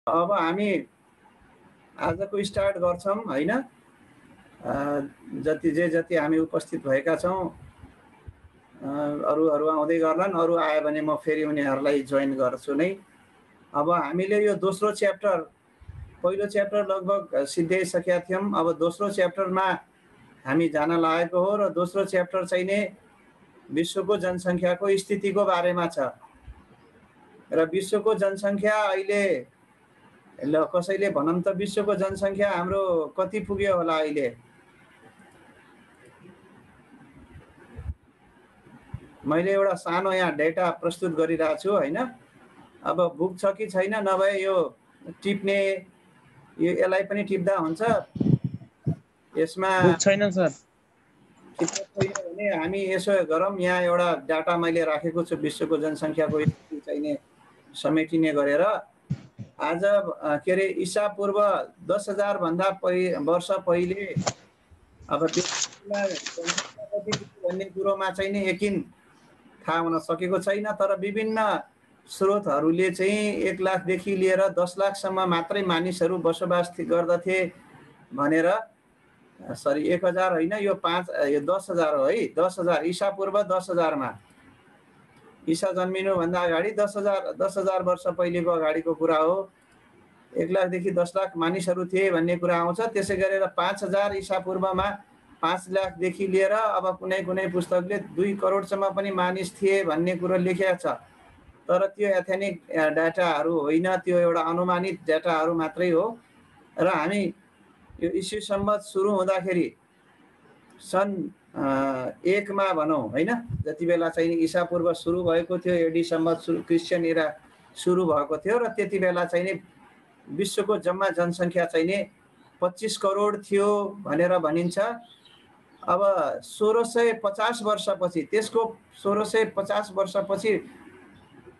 अब हामी आजको स्टार्ट गर्छौँ हैन। जति हामी उपस्थित भएका छौँ अरूहरू आउँदै गर्लान्, अरू आयो भने म फेरि उनीहरूलाई जोइन गर्छु नै। अब हामीले यो दोस्रो च्याप्टर, पहिलो च्याप्टर लगभग सिद्ध्याइसकेका थियौँ। अब दोस्रो च्याप्टरमा हामी जान लागेको हो र दोस्रो च्याप्टर चाहिँ नै विश्वको जनसङ्ख्याको स्थितिको बारेमा छ। र विश्वको जनसङ्ख्या अहिले कसैले भनौँ त विश्वको जनसङ्ख्या हाम्रो कति पुग्यो होला अहिले? मैले एउटा सानो यहाँ डेटा प्रस्तुत गरिरहेको छु हैन। अब बुक छ कि छैन, नभए यो टिप्ने यसलाई पनि टिप्दा हुन्छ। यसमा बुक छैन सर। टिप्ने छैन भने हामी यसो गरौँ, यहाँ एउटा डाटा मैले राखेको छु विश्वको जनसङ्ख्याको स्थिति चाहिने समेटिने गरेर। आज के अरे ईसा पूर्व 10,000 भन्दा वर्ष पहिले अब जनसङ्ख्या कति भन्ने कुरोमा चाहिँ नि यकिन थाहा हुन सकेको छैन। तर विभिन्न स्रोतहरूले चाहिँ 1 लाखदेखि लिएर 10 लाखसम्म मात्रै मानिसहरू बसोबास गर्दथे भनेर, सरी 1,000 होइन, यो 10,000 हो है। 10,000 ईसा पूर्व 10,000 मा, ईसा जन्मिनुभन्दा अगाडि 10,000 वर्ष पहिलेको अगाडिको कुरा हो। 1 लाखदेखि 10 लाख मानिसहरू थिए भन्ने कुरा आउँछ। त्यसै गरेर 5,000 ईसा पूर्वमा 5 लाखदेखि लिएर अब कुनै कुनै पुस्तकले 2 करोडसम्म पनि मानिस थिए भन्ने कुरो लेखेको छ। तर त्यो एथेनिक डाटाहरू होइन, त्यो एउटा अनुमानित डाटाहरू मात्रै हो। र हामी यो ईसा सम्वत सुरु हुँदाखेरि सन् 1 मा भनौँ हैन, जति बेला चाहिँ ईसा पूर्व सुरु भएको थियो, एडी सम्वत क्रिस्चियन एरा सुरु भएको थियो, र त्यति बेला चाहिँ नि विश्वको जम्मा जनसङ्ख्या चाहिँ नि 25 करोड थियो भनेर भनिन्छ। अब 1650 वर्षपछि, त्यसको 1650 वर्षपछि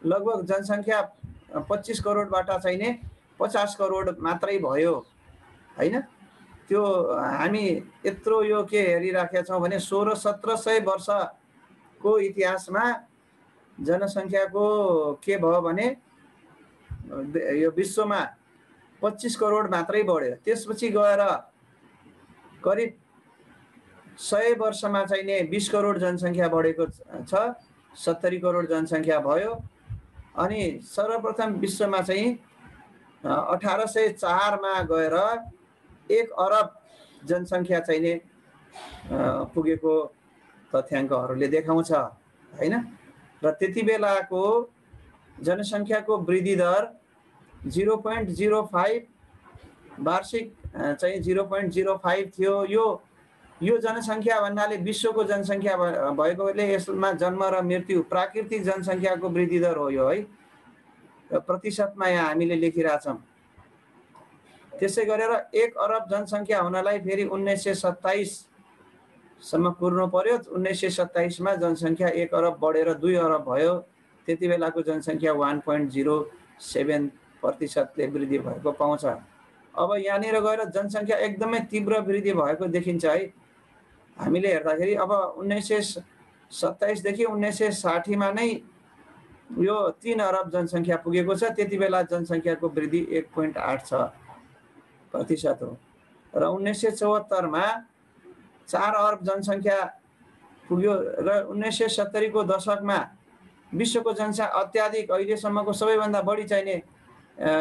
लगभग जनसङ्ख्या 25 करोडबाट चाहिँ नि 50 करोड मात्रै भयो हैन। त्यो हामी यत्रो यो के हेरिराखेका छौँ भने 1600-1700 वर्षको इतिहासमा जनसङ्ख्याको के भयो भने यो विश्वमा 25 करोड मात्रै बढ्यो। त्यसपछि गएर करिब 100 वर्षमा चाहिँ नि 20 करोड जनसङ्ख्या बढेको छ, 70 करोड जनसङ्ख्या भयो। अनि सर्वप्रथम विश्वमा चाहिँ 1804 मा गएर 1 अरब जनसङ्ख्या चाहिँ नि पुगेको तथ्याङ्कहरूले देखाउँछ हैन। र त्यति बेलाको जनसङ्ख्याको वृद्धि दर 0.05 वार्षिक चाहिँ 0.05 थियो। यो जनसङ्ख्या भन्नाले विश्वको जनसङ्ख्या भएकोले यसमा जन्म र मृत्यु प्राकृतिक जनसङ्ख्याको वृद्धि दर हो यो है, प्रतिशतमा यहाँ हामीले लेखिरहेछौँ। त्यसै गरेर 1 अरब जनसङ्ख्या हुनलाई फेरि 1927 सम्म पुर्नु पर्यो। 1927 मा जनसङ्ख्या 1 अरब बढेर 2 अरब भयो। त्यति बेलाको जनसङ्ख्या 1.07% वृद्धि भएको पाउँछ। अब यहाँनिर गएर जनसङ्ख्या एकदमै तीव्र वृद्धि भएको देखिन्छ है हामीले हेर्दाखेरि। अब 1927 देखि 1960 मा नै यो 3 अरब जनसङ्ख्या पुगेको छ। त्यति बेला जनसङ्ख्याको वृद्धि 1.8% हो। र 1974 मा 4 अरब जनसङ्ख्या पुग्यो। र 1970 को दशकमा विश्वको जनसङ्ख्या अत्याधिक अहिलेसम्मको सबैभन्दा बढी चाहिने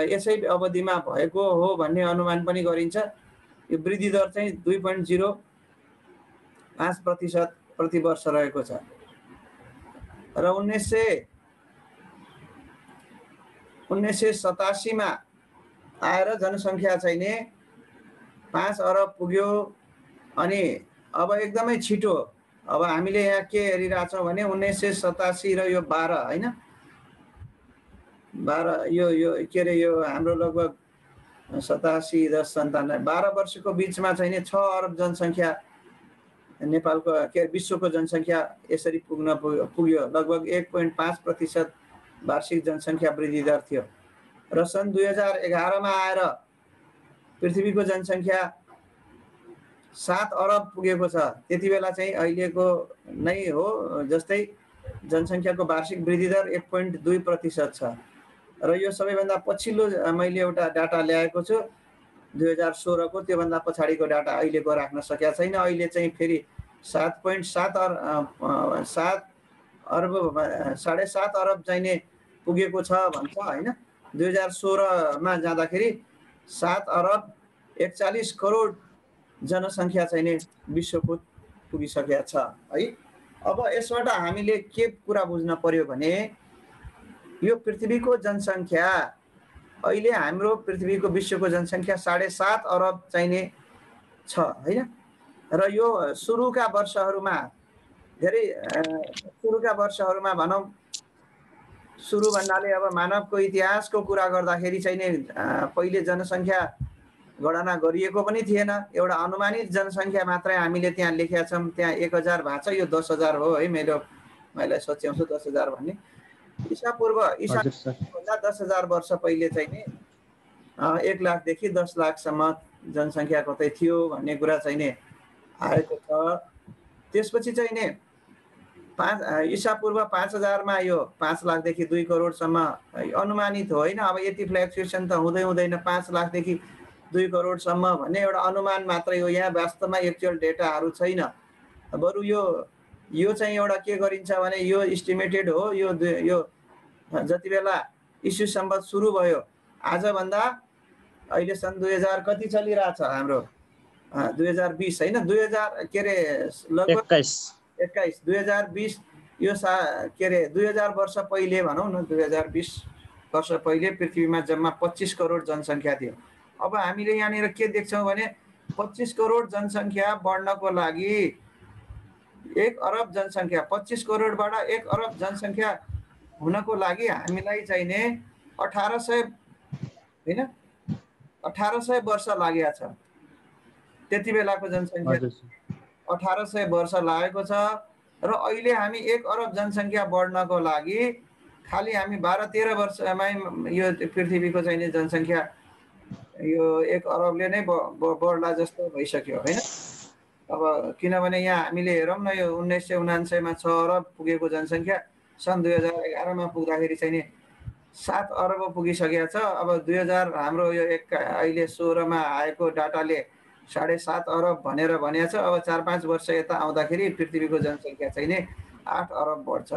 यसै अवधिमा भएको हो भन्ने अनुमान पनि गरिन्छ। यो वृद्धि दर चाहिँ 2.05% प्रति वर्ष रहेको छ। र 1987 मा आएर जनसङ्ख्या चाहिँ नि 5 अरब पुग्यो। अनि अब एकदमै छिटो अब हामीले यहाँ के हेरिरहेछौँ भने 1987 र यो 12 हैन, 12 यो के अरे यो हाम्रो लगभग 87, 10, 97, 12 वर्षको बिचमा चाहिँ नि 6 अरब जनसङ्ख्या नेपालको के विश्वको जनसङ्ख्या यसरी पुग्यो। लगभग 1.5% वार्षिक जनसङ्ख्या वृद्धि दर थियो। र सन् 2011 मा आएर पृथ्वीको जनसङ्ख्या 7 अरब पुगेको छ। त्यति बेला चाहिँ अहिलेको नै हो जस्तै जनसङ्ख्याको वार्षिक वृद्धि दर 1.2% छ। र यो सबैभन्दा पछिल्लो मैले एउटा डाटा ल्याएको छु 2016 को, त्योभन्दा पछाडिको डाटा अहिलेको राख्न सकेका छैन। अहिले चाहिँ फेरि 7.7 अर्ब 7.5 अरब चाहिने पुगेको छ भन्छ होइन। 2016 जाँदाखेरि 7 अरब 41 करोड जनसङ्ख्या चाहिने विश्वको पुगिसकेका छ है। अब यसबाट हामीले के कुरा बुझ्न पर्यो भने यो पृथ्वीको जनसङ्ख्या अहिले हाम्रो पृथ्वीको विश्वको जनसङ्ख्या 7.5 अरब चाहिने छ होइन। र यो सुरुका वर्षहरूमा धेरै सुरुका वर्षहरूमा भनौँ, सुरु भन्नाले अब मानवको इतिहासको कुरा गर्दाखेरि चाहिँ नि पहिले जनसङ्ख्या गणना गरिएको पनि थिएन। एउटा अनुमानित जनसङ्ख्या मात्रै हामीले त्यहाँ लेखेका छौँ। त्यहाँ 1000 भएको छ, यो 10,000 हो है। मैले सोच्याउँछु 10,000 भन्ने। ईसाभन्दा 10,000 वर्ष पहिले चाहिँ नि 1 लाखदेखि 10 लाखसम्म जनसङ्ख्या कतै थियो भन्ने कुरा चाहिँ नि आएको छ। त्यसपछि चाहिँ नि ईसापूर्व 5000 मा यो 5 लाखदेखि 2 करोडसम्म अनुमानित हो होइन। अब यति फ्लक्चुएसन त हुँदै हुँदैन। 5 लाखदेखि 2 करोडसम्म भन्ने एउटा अनुमान मात्रै हो। यहाँ वास्तवमा एक्चुअल डेटाहरू छैन। बरु यो चाहिँ एउटा के गरिन्छ भने यो इस्टिमेटेड हो। यो जति बेला इस्यु सम्बन्ध सुरु भयो आजभन्दा अहिले सन् 2000 कति चलिरहेछ हाम्रो 2020 होइन, 2000 के अरे लगभग 21 2020 यो के अरे 2000 वर्ष पहिले भनौँ न, 2020 वर्ष पहिले पृथ्वीमा जम्मा 25 करोड जनसङ्ख्या थियो। अब हामीले यहाँनिर के देख्छौँ भने 25 करोड जनसङ्ख्या बढ्नको लागि 1 अरब जनसङ्ख्या 25 करोडबाट 1 अरब जनसङ्ख्या हुनको लागि हामीलाई चाहिने 1800 होइन 1800 वर्ष लागेको छ। त्यति बेलाको जनसङ्ख्या 1800 वर्ष लागेको छ। र अहिले हामी 1 अरब जनसङ्ख्या बढ्नको लागि खालि हामी 12-13 वर्षमै यो पृथ्वीको चाहिने जनसङ्ख्या यो 1 अरबले नै बढ्ला जस्तो भइसक्यो होइन। अब किनभने यहाँ हामीले हेरौँ न, यो 1999 मा 6 अरब पुगेको जनसङ्ख्या सन् 2011 मा पुग्दाखेरि चाहिँ नि 7 अरब पुगिसकेको छ। अब 2000 हाम्रो यो अहिले 16 मा आएको डाटाले 7.5 अरब भनेर भनेको छ। अब 4-5 वर्ष यता आउँदाखेरि पृथ्वीको जनसङ्ख्या चाहिँ नि 8 अरब बढ्छ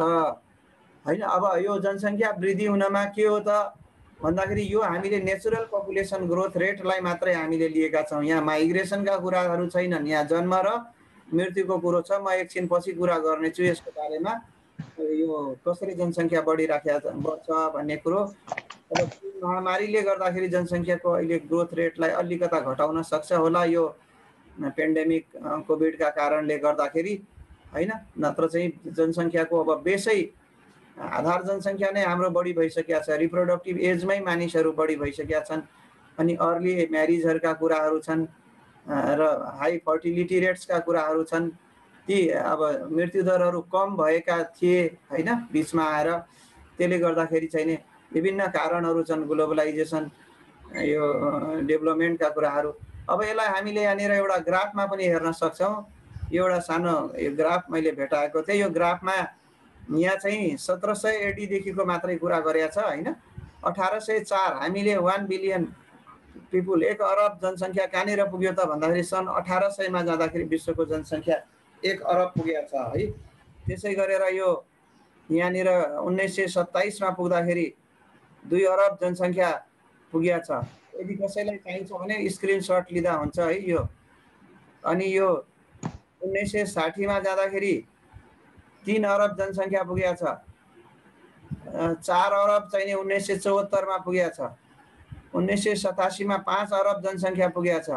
होइन। अब यो जनसङ्ख्या वृद्धि हुनमा के हो त भन्दाखेरि यो हामीले नेचुरल पपुलेसन ग्रोथ रेटलाई मात्रै हामीले लिएका छौँ। यहाँ माइग्रेसनका कुराहरू छैनन्। यहाँ जन्म र मृत्युको कुरो छ। म एकछिन पछि कुरा गर्नेछु यसको बारेमा, यो कसरी जनसङ्ख्या बढिराखेको बढ्छ भन्ने कुरो। अब महामारीले गर्दाखेरि जनसङ्ख्याको अहिले ग्रोथ रेटलाई अलिकता घटाउन सक्छ होला यो पेन्डेमिक कोभिडका कारणले गर्दाखेरि होइन। नत्र चाहिँ जनसङ्ख्याको अब बेसै आधार जनसङ्ख्या नै हाम्रो बढी भइसकेका छ। रिप्रोडक्टिभ एजमै मानिसहरू बढी भइसकेका छन्। अनि अर्ली म्यारिजहरूका कुराहरू छन् र हाई फर्टिलिटी रेट्सका कुराहरू छन्। ती अब मृत्युदरहरू कम भएका थिए होइन बिचमा आएर। त्यसले गर्दाखेरि चाहिँ नि विभिन्न कारणहरू छन्, ग्लोबलाइजेसन, यो डेभलपमेन्टका कुराहरू। अब यसलाई हामीले यहाँनिर एउटा ग्राफमा पनि हेर्न सक्छौँ। यो एउटा सानो यो ग्राफ मैले भेटाएको थिएँ। यो ग्राफमा यहाँ चाहिँ 1700 एडीदेखिको मात्रै कुरा गरेको छ होइन। 1804 हामीले 1 बिलियन पिपुल 1 अरब जनसङ्ख्या कहाँनिर पुग्यो त भन्दाखेरि सन् 1800 मा जाँदाखेरि विश्वको जनसङ्ख्या 1 अरब पुगेको छ है। त्यसै गरेर यो यहाँनिर 1927 मा पुग्दाखेरि 2 अरब जनसङ्ख्या पुगेको छ। यदि कसैलाई चाहिन्छ भने स्क्रिनसट लिँदा हुन्छ है यो। अनि यो 1960 मा जाँदाखेरि 3 अरब जनसङ्ख्या पुगेको छ। 4 अरब चाहिँ 1974 मा पुगेको छ। 1987 मा 5 अरब जनसङ्ख्या पुगेको छ।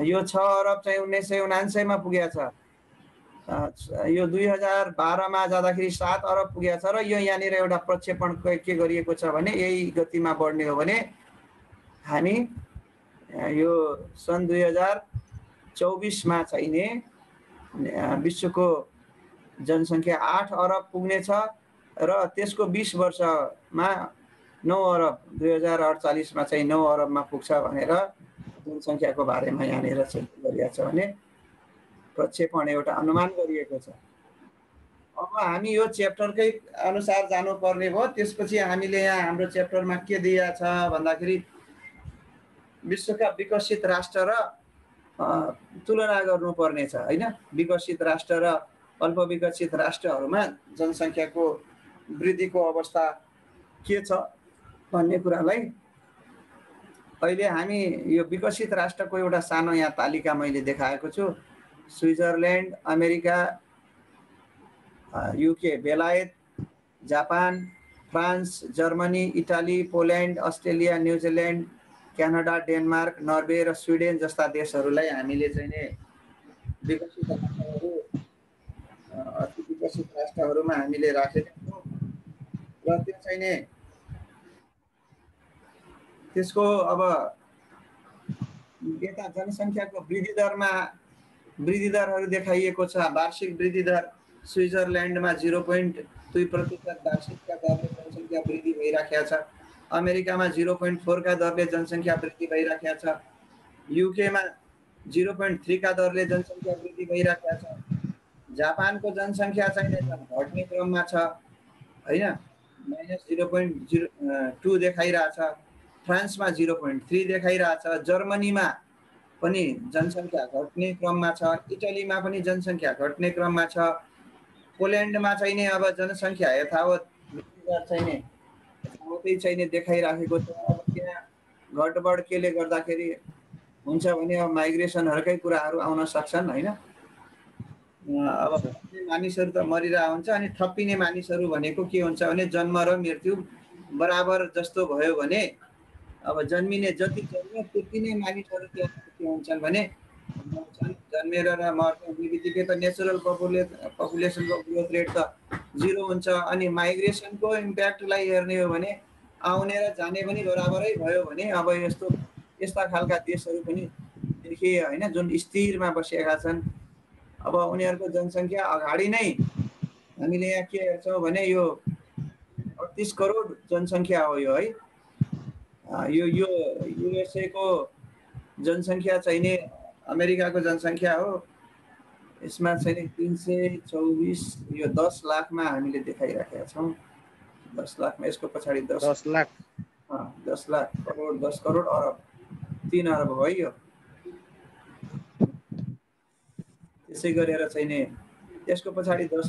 यो 6 अरब चाहिँ 1979 मा पुगेको छ। यो 2012 मा जाँदाखेरि 7 अरब पुगेको छ। र यो यहाँनिर एउटा प्रक्षेपण के गरिएको छ भने यही गतिमा बढ्ने हो भने हामी यो सन् 2024 मा चाहिने विश्वको जनसङ्ख्या 8 अरब पुग्नेछ र त्यसको 20 वर्षमा 9 अरब 2048 मा चाहिँ 9 अरबमा पुग्छ भनेर जनसङ्ख्याको बारेमा यहाँनिर गरिएको छ भने प्रक्षेपण एउटा अनुमान गरिएको छ। अब हामी यो च्याप्टरकै अनुसार जानुपर्ने भयो। त्यसपछि हामीले यहाँ हाम्रो च्याप्टरमा के दिएको छ भन्दाखेरि विश्वका विकसित राष्ट्र र तुलना गर्नुपर्नेछ हैन। विकसित राष्ट्र र अल्प विकसित राष्ट्रहरूमा जनसङ्ख्याको वृद्धिको अवस्था के छ भन्ने कुरालाई अहिले हामी यो विकसित राष्ट्रको एउटा सानो यहाँ तालिका मैले देखाएको छु। स्विजरल्यान्ड, अमेरिका, युके, बेलायत, Japan, France, Germany, Italy, Poland, Australia, New Zealand, Canada, Denmark, Norway र स्विडेन जस्ता देशहरूलाई हामीले चाहिँ नि विकसित राष्ट्रहरू अति विकसित राष्ट्रहरूमा हामीले राखेका छौँ र त्यो चाहिँ नि त्यसको अब यता जनसङ्ख्याको वृद्धि दरहरू देखाइएको छ। वार्षिक वृद्धि दर स्विजरल्यान्डमा 0.2% वार्षिकका दरले जनसङ्ख्या वृद्धि भइराखेको छ। अमेरिकामा 0.4 का दरले जनसङ्ख्या वृद्धि भइराखेको छ। युकेमा 0.3 का दरले जनसङ्ख्या वृद्धि भइराखेको छ। जापानको जनसङ्ख्या चाहिँ घट्ने क्रममा छ हैन, -0.02 देखाइरहेछ। फ्रान्समा 0.3 देखाइरहेछ। जर्मनीमा पनि जनसङ्ख्या घट्ने क्रममा छ। इटलीमा पनि जनसङ्ख्या घट्ने क्रममा छ। पोल्यान्डमा चाहिँ नि अब जनसङ्ख्या यथावत चाहिँ नि यथावतै चाहिँ नि देखाइराखेको छ। अब त्यहाँ घटबड केले गर्दाखेरि हुन्छ भने अब माइग्रेसनहरूकै कुराहरू आउन सक्छन् हैन। अब मानिसहरू त मरिरहेको हुन्छ, अनि थपिने मानिसहरू भनेको के हुन्छ भने जन्म र मृत्यु बराबर जस्तो भयो भने अब जन्मिने जति जन्म्यो त्यति नै मानिसहरू के हुन्छन् भने जन्मेर र मर्ने बित्तिकै त नेचुरल पपुलेसनको ग्रोथ रेट त 0 हुन्छ। अनि माइग्रेसनको इम्प्याक्टलाई हेर्ने हो भने आउने र जाने पनि बराबरै भयो भने अब यस्ता खालका देशहरू पनि देखिए हैन, जुन स्थिरमा बसेका छन्। अब उनीहरूको जनसङ्ख्या अगाडि नै हामीले यहाँ के हेर्छौँ भने यो 38 करोड जनसङ्ख्या हो यो है। यो युएसए को जनसङ्ख्या चाहिँ नि अमेरिकाको जनसङ्ख्या हो। यसमा चाहिँ 324 यो 10 लाखमा हामीले देखाइराखेका छौँ। 10 लाखमा यसको पछाडि 10 लाख 10 लाख करोड 10 करोड अरब 3 अरब हो यो। त्यसै गरेर चाहिँ नि यसको पछाडि 10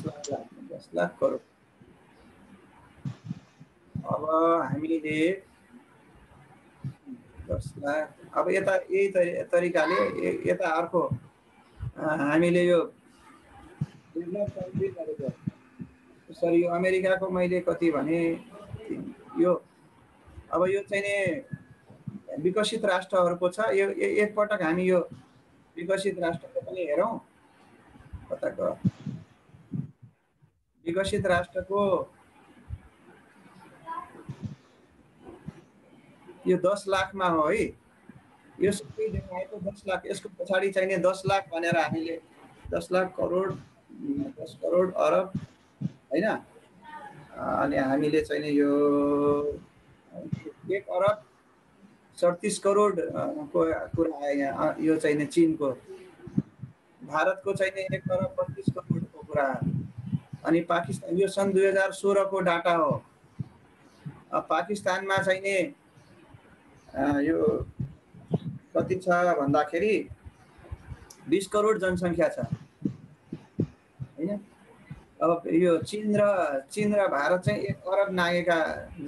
लाख करोड। अब हामीले 10 लाख अब यता यही तरिकाले यता अर्को हामीले यो डेभलप कन्ट्रीजहरूको सरी यो अमेरिकाको मैले कति भने यो अब यो चाहिँ नि विकसित राष्ट्रहरूको छ। यो एकपटक हामी यो विकसित राष्ट्रको पनि हेरौँ। कताको विकसित राष्ट्रको यो 10 लाखमा हो है। यो सबै देखाएको 10 लाख, यसको पछाडि चाहिँ नि 10 लाख भनेर हामीले 10 लाख करोड 10 करोड अरब हैन। अनि हामीले चाहिँ नि यो 1 अरब 37 करोड को कुरा आयो यहाँ। यो चाहिँ नि चीनको, भारतको चाहिँ नि 1 अरब 35 करोडको कुरा। अनि पाकिस्तान यो सन् 2016 को डाटा हो। पाकिस्तानमा चाहिँ नि यो कति छ भन्दाखेरि 20 करोड जनसङ्ख्या छ हैन। अब यो चीन र भारत चाहिँ 1 अरब नागेका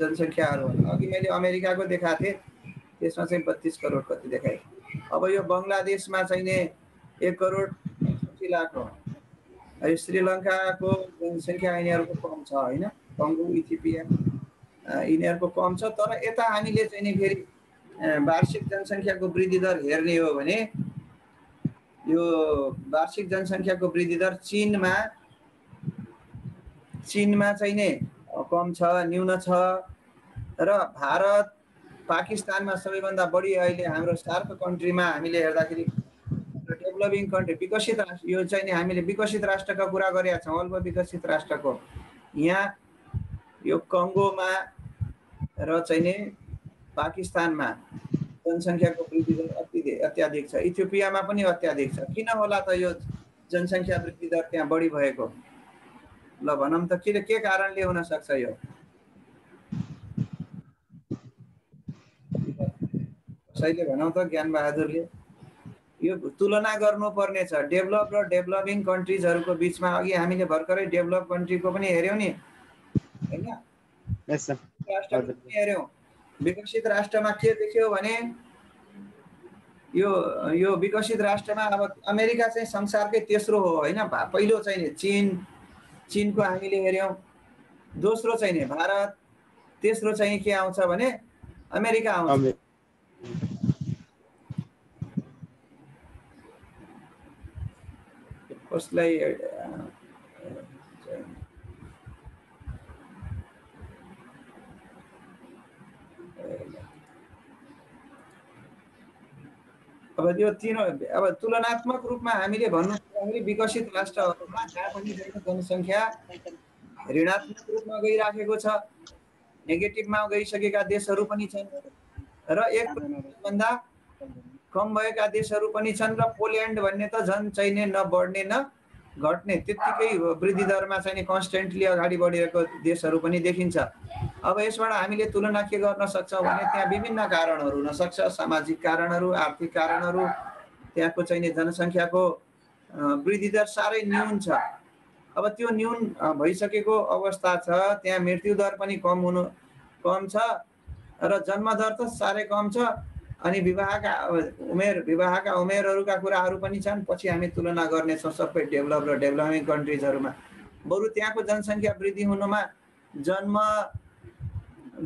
जनसङ्ख्याहरू हुन्। अघि मैले अमेरिकाको देखाएको थिएँ, त्यसमा चाहिँ 32 करोड कति देखाएँ। अब यो बङ्गलादेशमा चाहिँ नि 1 करोड 60 लाख हो। यो श्रीलङ्काको जनसङ्ख्या यिनीहरूको कम छ हैन। कङ्गो, इथियोपिया यिनीहरूको कम छ। तर यता हामीले चाहिँ नि फेरि वार्षिक जनसङ्ख्याको वृद्धि दर हेर्ने हो भने यो वार्षिक जनसङ्ख्याको वृद्धि दर चीनमा चाहिँ नि कम छ, न्यून छ। र भारत पाकिस्तानमा सबैभन्दा बढी अहिले हाम्रो सार्क कन्ट्रीमा हामीले हेर्दाखेरि डेभलपिङ कन्ट्री विकसित राष्ट्र, यो चाहिँ नि हामीले विकसित राष्ट्रको कुरा गरेका छौँ, अल्प विकसित राष्ट्रको। यहाँ यो कङ्गोमा र चाहिँ नि पाकिस्तानमा जनसङ्ख्याको वृद्धि दर अत्याधिक छ। इथियोपियामा पनि अत्याधिक छ। किन होला त यो जनसङ्ख्या वृद्धि दर त्यहाँ बढी भएको? ल भनौँ त के कारणले हुन सक्छ यो? कसैले भनौँ त, ज्ञान बहादुरले। यो तुलना गर्नुपर्ने छ डेभलप र डेभलपिङ कन्ट्रिजहरूको बिचमा। अघि हामीले भर्खरै डेभलप कन्ट्रीको पनि हेऱ्यौँ नि, होइन? राष्ट्रको पनि हेऱ्यौँ। विकसित राष्ट्रमा के देख्यो भने यो विकसित राष्ट्रमा अब अमेरिका चाहिँ संसारकै तेस्रो हो, होइन? पहिलो चाहिँ चीनको हामीले हेऱ्यौँ, दोस्रो चाहिँ नि भारत, तेस्रो चाहिँ के आउँछ भने अमेरिका आउँछ। कसलाई अब यो तीनों अब तुलनात्मक रूपमा हामीले भन्नुपर्दाखेरि विकसित राष्ट्रहरूमा जहाँ पनि जनसङ्ख्या ऋणात्मक रूपमा गइराखेको छ, नेगेटिभमा गइसकेका देशहरू पनि छन् र 1% भन्दा कम भएका देशहरू पनि छन् र पोल्यान्ड भन्ने त झन् चाहिने न बढ्ने न घट्ने त्यतिकै वृद्धि दरमा चाहिँ कन्स्टेन्टली अगाडि बढिरहेको देशहरू पनि देखिन्छ। अब यसबाट हामीले तुलना के गर्न सक्छौँ भने त्यहाँ विभिन्न कारणहरू हुन सक्छ, सामाजिक कारणहरू, आर्थिक कारणहरू, त्यहाँको चाहिँ जनसङ्ख्याको वृद्धि दर साह्रै न्यून छ। अब त्यो न्यून भइसकेको अवस्था छ, त्यहाँ मृत्यु दर पनि कम छ र जन्मदर त साह्रै कम छ। अनि विवाहका उमेरहरूका कुराहरू पनि छन्। पछि हामी तुलना गर्नेछौँ सबै डेभलप र डेभलपिङ कन्ट्रिजहरूमा। बरु त्यहाँको जनसङ्ख्या वृद्धि हुनुमा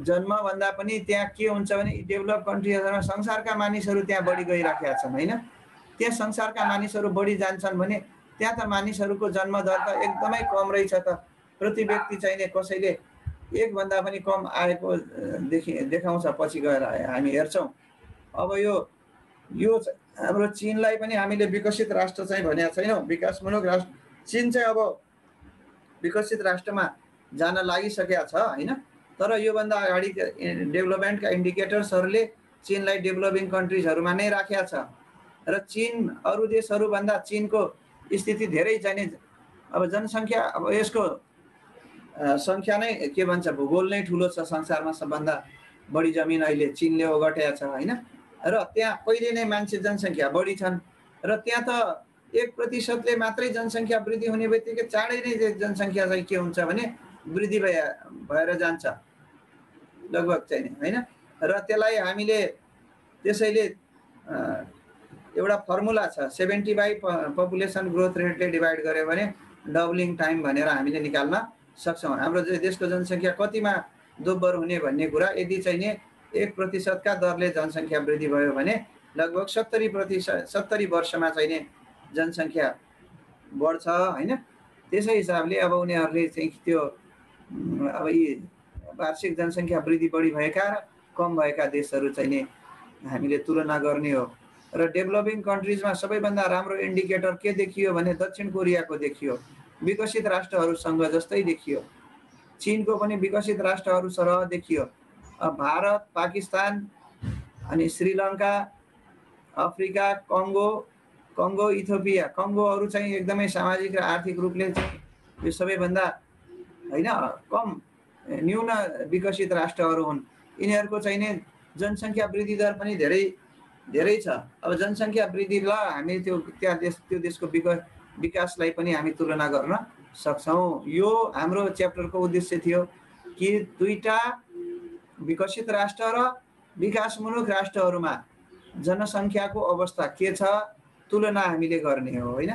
जन्मभन्दा पनि त्यहाँ के हुन्छ भने डेभलप कन्ट्रिजहरूमा संसारका मानिसहरू त्यहाँ बढी गइराखेका छन्, होइन? त्यहाँ संसारका मानिसहरू बढी जान्छन् भने त्यहाँ त मानिसहरूको जन्मदर त एकदमै कम रहेछ त। प्रति व्यक्ति चाहिने कसैले 1 भन्दा पनि कम आएको देखाउँछ पछि गएर हामी हेर्छौँ। अब यो हाम्रो चीनलाई पनि हामीले विकसित राष्ट्र चाहिँ भनेका छैनौँ, विकासमूलक राष्ट्र। चीन चाहिँ अब विकसित राष्ट्रमा जान लागिसकेका छ, होइन? तर योभन्दा अगाडि डेभलपमेन्टका इन्डिकेटर्सहरूले चीनलाई डेभलपिङ कन्ट्रिजहरूमा नै राखेका छ र चीन अरू देशहरूभन्दा चीनको स्थिति धेरै चाहिँ अब जनसङ्ख्या, अब यसको सङ्ख्या नै के भन्छ, भूगोल नै ठुलो छ संसारमा। सबभन्दा बढी जमिन अहिले चीनले ओगटेको छ, होइन? र त्यहाँ पहिले नै मान्छे जनसङ्ख्या बढी छन् र त्यहाँ त 1% मात्रै जनसङ्ख्या वृद्धि हुने बित्तिकै चाँडै नै जनसङ्ख्या चाहिँ के हुन्छ भने वृद्धि भएर जान्छ लगभग चाहिँ, होइन? र त्यसलाई हामीले त्यसैले एउटा फर्मुला छ, 75 पपुलेसन ग्रोथ रेटले डिभाइड गर्यो भने डबलिङ टाइम भनेर हामीले निकाल्न सक्छौँ। हाम्रो देशको जनसङ्ख्या कतिमा दोब्बर हुने भन्ने कुरा, यदि चाहिँ नि 1% का दरले जनसङ्ख्या वृद्धि भयो भने लगभग 70 वर्षमा चाहिँ नि जनसङ्ख्या बढ्छ, होइन? त्यसै हिसाबले अब उनीहरूले चाहिँ त्यो अब यी वार्षिक जनसङ्ख्या वृद्धि बढी भएका र कम भएका देशहरू चाहिँ नि हामीले तुलना गर्ने हो। र डेभलपिङ कन्ट्रिजमा सबैभन्दा राम्रो इन्डिकेटर के देखियो भने दक्षिण कोरियाको देखियो, विकसित राष्ट्रहरूसँग जस्तै देखियो। चीनको पनि विकसित राष्ट्रहरू सरह देखियो। भारत, पाकिस्तान, अनि श्रीलङ्का, अफ्रिका, कङ्गो, इथियोपिया, कङ्गोहरू चाहिँ एकदमै सामाजिक र आर्थिक रूपले चाहिँ यो सबैभन्दा, होइन, कम न्यून विकसित राष्ट्रहरू हुन्। यिनीहरूको चाहिँ नि जनसङ्ख्या वृद्धि दर पनि धेरै छ। अब जनसङ्ख्या वृद्धि ल हामी त्यो देशको विकासलाई पनि हामी तुलना गर्न सक्छौँ। यो हाम्रो च्याप्टरको उद्देश्य थियो कि दुईटा विकसित राष्ट्र र विकासमूलक राष्ट्रहरूमा जनसङ्ख्याको अवस्था के छ तुलना हामीले गर्ने हो, होइन?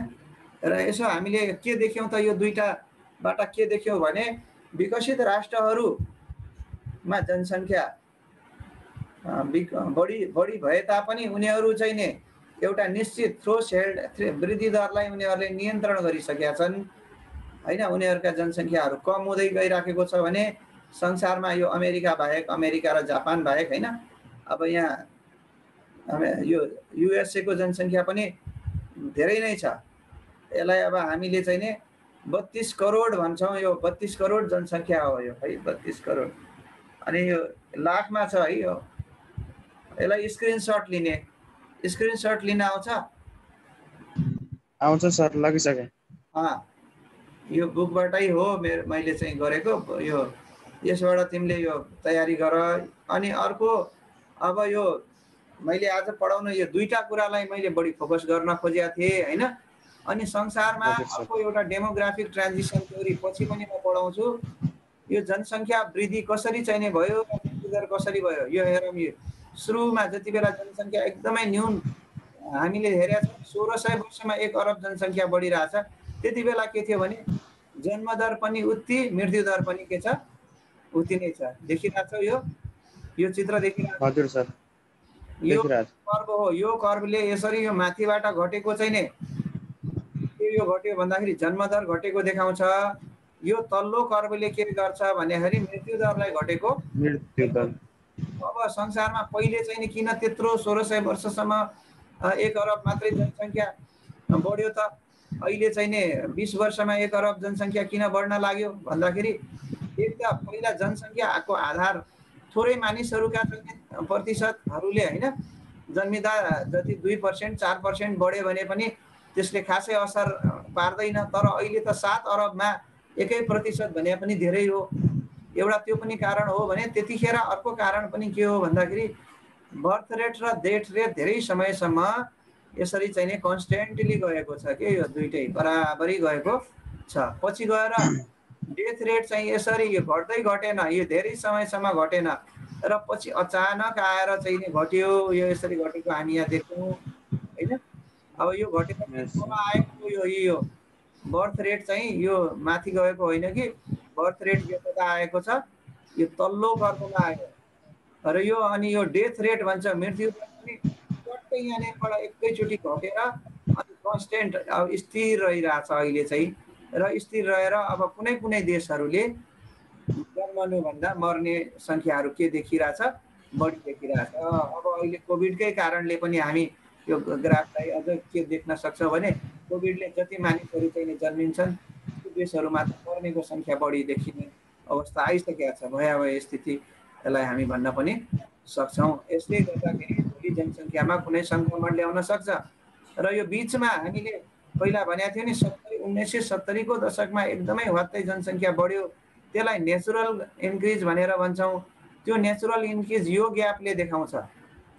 र यसो हामीले के देख्यौँ त, यो दुईटाबाट के देख्यौँ भने विकसित राष्ट्रहरूमा जनसङ्ख्या बढी भए तापनि उनीहरू चाहिँ नि एउटा निश्चित थ्रेसहोल्ड वृद्धि दरलाई उनीहरूले नियन्त्रण गरिसकेका छन्, होइन? उनीहरूका जनसङ्ख्याहरू कम हुँदै गइराखेको छ भने संसारमा यो अमेरिका बाहेक, अमेरिका र जापान बाहेक, होइन? अब यहाँ यो युएसए को जनसङ्ख्या पनि धेरै नै छ। यसलाई अब हामीले चाहिँ नि 32 करोड भन्छौँ। यो 32 करोड जनसङ्ख्या हो यो, है, 32 करोड। अनि यो लाखमा छ, है? यो यसलाई स्क्रिनसट लिन आउँछ सर, लगिसके। यो बुकबाटै हो मैले चाहिँ गरेको यो, यसबाट तिमीले यो तयारी गर। अनि अर्को अब यो मैले आज पढाउन यो दुईटा कुरालाई मैले बढी फोकस गर्न खोजेका थिएँ होइन। अनि संसारमा हजुर सर। अर्को एउटा डेमोग्राफिक ट्रान्जिसन थ्योरी पछि पनि म पढाउँछु। यो जनसङ्ख्या वृद्धि कसरी चाहिँ नि भयो र मृत्युदर कसरी भयो यो हेरौँ। यो सुरुमा जति बेला जनसङ्ख्या एकदमै न्यून हामीले हेरेका छौँ, 1600 वर्षमा 1 अरब जनसङ्ख्या बढिरहेछ। त्यति बेला के थियो भने जन्मदर पनि उति, मृत्युदर पनि के छ, उति नै छ। देखिरहेछौ यो चित्र देखिरहेछ। हजुर सर, यो देखिरहेको छु। कर्व हो। यो कर्वले यसरी यो माथिबाट घटेको चाहिँ नि यो घट्यो भन्दाखेरि जन्मदर घटेको देखाउँछ। यो तल्लो कर्वले के गर्छ भन्दाखेरि मृत्युदरलाई घटेको मृत्यु दर। अब संसारमा पहिले चाहिँ नि किन त्यत्रो 1600 वर्षसम्म 1 अरब मात्रै जनसङ्ख्या बढ्यो त? अहिले चाहिँ नि 20 वर्षमा 1 अरब जनसङ्ख्या किन बढ्न लाग्यो भन्दाखेरि एक त पहिला जनसङ्ख्याको आधार थोरै मानिसहरूका चाहिँ प्रतिशतहरूले होइन, जन्मिँदा जति 2% 4% बढ्यो भने पनि त्यसले खासै असर पार्दैन। तर अहिले त 7 अरबमा 1% भने पनि धेरै हो। एउटा त्यो पनि कारण हो भने त्यतिखेर अर्को कारण पनि के हो भन्दाखेरि बर्थ रेट र डेथ रेट धेरै समयसम्म यसरी चाहिँ नि कन्स्टेन्टली गएको छ कि यो दुइटै बराबरी गएको छ। पछि गएर डेथ रेट चाहिँ यसरी यो घट्दै घटेन, यो धेरै समयसम्म घटेन र पछि अचानक आएर चाहिँ नि घट्यो। यो यसरी घटेको हामी यहाँ देख्छौँ होइन। अब यो घटेर तल आएको यो बर्थ रेट चाहिँ यो माथि गएको होइन कि बर्थ रेट यो कता आएको छ, यो तल्लो कर्वमा आयो। र यो अनि यो डेथ रेट भन्छ, मृत्यु दर पनि चट्टै यहाँनिरबाट एकैचोटि घटेर अनि कन्स्टेन्ट अब स्थिर रहिरहेछ अहिले चाहिँ। र स्थिर रहेर अब कुनै कुनै देशहरूले जन्मनुभन्दा मर्ने सङ्ख्याहरू के देखिरहेछ, बढी देखिरहेछ। अब अहिले कोभिडकै कारणले पनि हामी यो ग्राफलाई अझ के देख्न सक्छौँ भने कोभिडले जति मानिसहरू चाहिँ जन्मिन्छन् त्यो देशहरूमा त मर्नेको सङ्ख्या बढी देखिने अवस्था आइसकेको छ। भयावह स्थिति यसलाई हामी भन्न पनि सक्छौँ। यसले गर्दाखेरि भोलि जनसङ्ख्यामा कुनै सङ्क्रमण ल्याउन सक्छ। र यो बिचमा हामीले पहिला भनेको थियो नि 1970 को दशकमा एकदमै हत्तै जनसङ्ख्या बढ्यो, त्यसलाई नेचुरल इन्क्रिज भनेर भन्छौँ। त्यो नेचुरल इन्क्रिज यो ग्यापले देखाउँछ।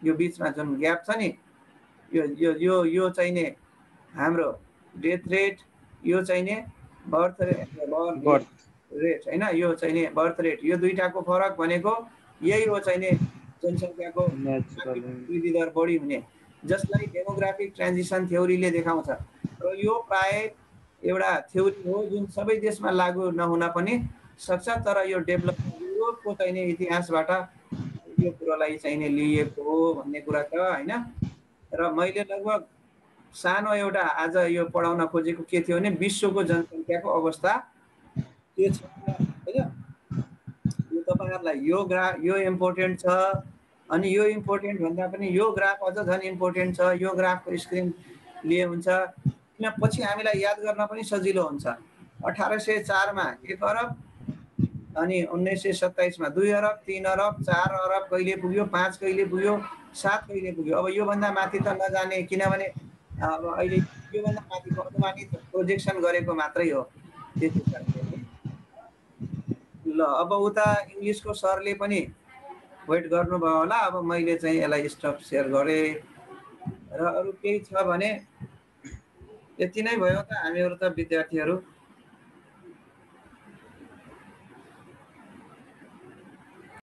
यो बिचमा जुन ग्याप छ नि यो यो यो यो चाहिँ नि हाम्रो डेथ रेट, यो चाहिँ नि बर्थ रेट होइन, यो चाहिँ नि बर्थ रेट, यो दुईटाको फरक भनेको यही हो चाहिँ नि जनसङ्ख्याको वृद्धि दर बढी हुने, जसलाई डेमोग्राफिक ट्रान्जिसन थ्योरीले देखाउँछ। र यो प्राय एउटा थ्योरी हो जुन सबै देशमा लागू नहुन पनि सक्छ। तर यो डेभलपमेन्ट युरोपको चाहिँ नि इतिहासबाट यो कुरालाई चाहिँ नि लिएको हो भन्ने कुरा छ होइन। र मैले लगभग सानो एउटा आज यो पढाउन खोजेको के थियो भने विश्वको जनसङ्ख्याको अवस्था के छ होइन। यो तपाईँहरूलाई यो इम्पोर्टेन्ट छ। अनि यो इम्पोर्टेन्ट भन्दा पनि यो ग्राफ अझ झन् इम्पोर्टेन्ट छ। यो ग्राफको स्क्रिन लिए हुन्छ किन पछि हामीलाई याद गर्न पनि सजिलो हुन्छ। 1804 मा 1 अरब, अनि 1927 मा 2 अरब, 3 अरब, 4 अरब कहिले पुग्यो, 5 कहिले पुग्यो, 7 कहिले पुग्यो। अब योभन्दा माथि त नजाने, किनभने अब अहिले योभन्दा माथिको अनुमानित प्रोजेक्सन गरेको मात्रै हो। त्यति ल अब उता इङ्ग्लिसको सरले पनि वेट गर्नुभयो होला। अब मैले चाहिँ यसलाई स्टप सेयर गरेँ। र अरू केही छ भने यति नै भयो त। हामीहरू त विद्यार्थीहरू